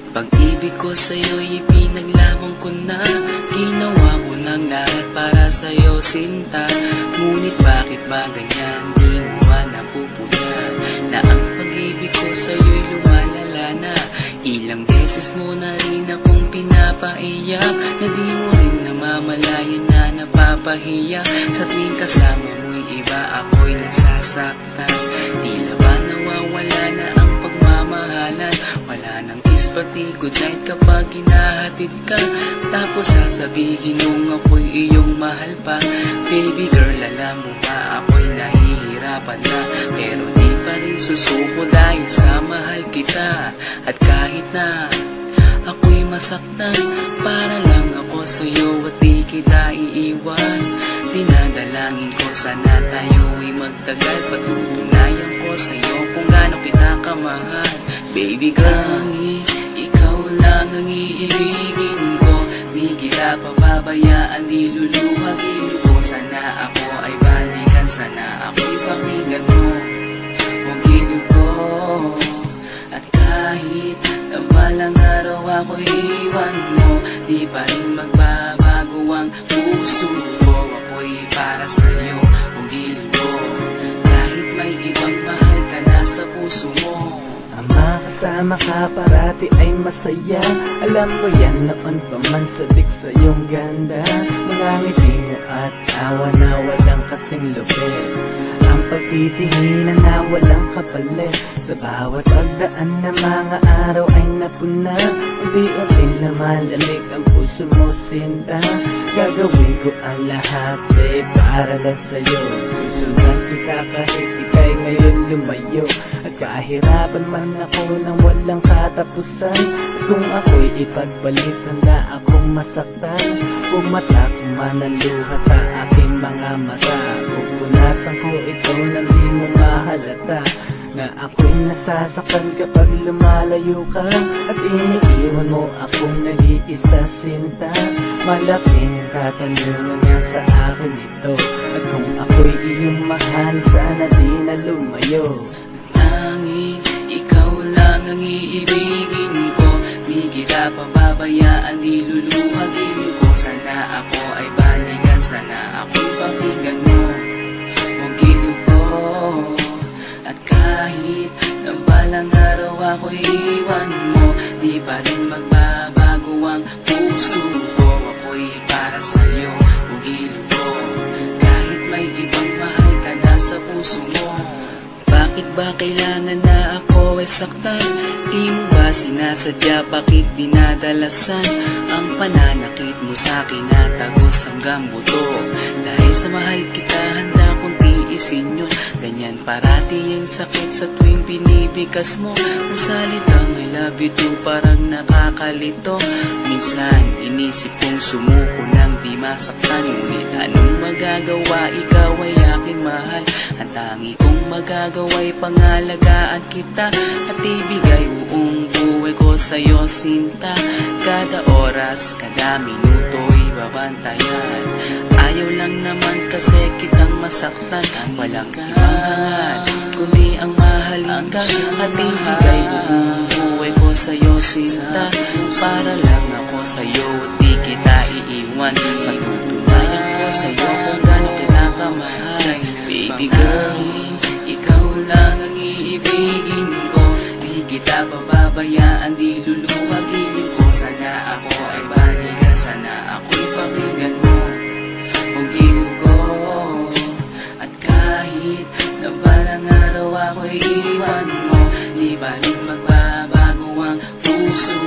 Pag-ibig ko sa'yo'y ipinaglabang ko na. Ginawa ko ng lahat para sa'yo, sinta. Ngunit bakit ba ganyan, di mo ba napupuna na ang pag-ibig ko sa'yo'y lumalala na? Ilang beses mo na rin akong pinapaiyak, na di mo rin namamalayan na napapahiya. Sa tuwing kasama mo'y iba, ako'y nasasaktan. Tila ba nawawala na ang pagmamahalan? Wala nang kiss pati good night kapag hinahatid ka. Tapos sasabihin nung ako'y iyong mahal pa. Baby girl, alam mo ba ako'y nahihirapan na, pero di pa rin susuko dahil sa mahal kita. At kahit na ako'y masaktan, para lang ako sa'yo at di kita iiwan. Dinadalangin ko sana tayo'y magtagal, patutunayan ko sa'yo kung gaano kita kamahal. Baby girl, ikaw lang ang iibigin ko. Di kita pababayaan, di luluhagin ko. Sana ako ay balikan, sana ako'y pakinggan mo ang giliw ko. At kahit na balang araw ako'y iwan mo, di pa rin magbabago ang puso ko. Ako'y para sa'yo ang giliw ko, kahit may ibang mahal ka na sa puso mo. Ang makasama ka parati ay masaya. Alam mo yan noon pa man sabik sa iyong ganda. Mga ngiti mo at tawa na walang kasing lupit. Ang pagtitinginan na walang kapalit. Sa bawat pagdaan na mga araw ay napuna. Unti-unting lumalamig ang puso mo, sinta. Gagawin ko ang lahat para lang sa'yo. Susundan kita kahit ika'y ngayon lumayo. At kahirapan man ako ng walang katapusan. At kung ako'y ipagbalik, handa akong masaktan. Pumatak man ang luha sa aking mga mata. Pupunasan ko ito nang di mo mahalata na ako'y nasasaktan kapag lumalayo ka. At iniiwan mo akong nag-iisa, sinta. Malaking katanungan nga sa akin ito. At kung ako'y iyong mahal, sana di na lumayo. Tanging ikaw lang ang iibigin ko. Di kita pababayaan, di luluhagin ko. Sana ako ay balikan, sana ako'y pakinggan mo ang giliw ko. At kahit na balang araw ako'y iwan mo, di pa rin magbabago ang puso ko. Ako'y para sa'yo ang giliw ko, kahit may ibang mahal ka na sa puso mo. Bakit ba kailangan na ako ay saktan? Di mo ba sinasadya, bakit dinadalasan ang pananakit mo sa'kin na tagos hanggang buto? Dahil sa mahal kita, handa kong tiisin yun. Ganyan parati ang sakit sa tuwing pinibikas mo. Ang salitang I love you too parang nakakalito. Minsan inisip kong sumuko nang di masaktan. Ngunit anong magagawa, ikaw ay aking mahal. Ang tangi kong magagawa'y pangalagaan kita at ibigay buong buhay ko sa'yo, sinta. Kada oras, kada minuto'y babantayan. Ayaw lang naman kasi kitang masaktan. Walang ibang hangad kundi ang mahalin ka at ibigay buong buhay ko sa'yo, sinta. Para lang ako sa'yo at di kita iiwan. Patutunayan ko sa'yo kung gaano kita kamahal. Baby girl, ikaw lang ang iibigin ko. Di kita pababayaan, di luluwagin ko. Sana ako ay balikan, sana ako'y pakinggan mo ang giliw ko. At kahit na balang araw ako'y iwan mo, di ba rin magbabago ang puso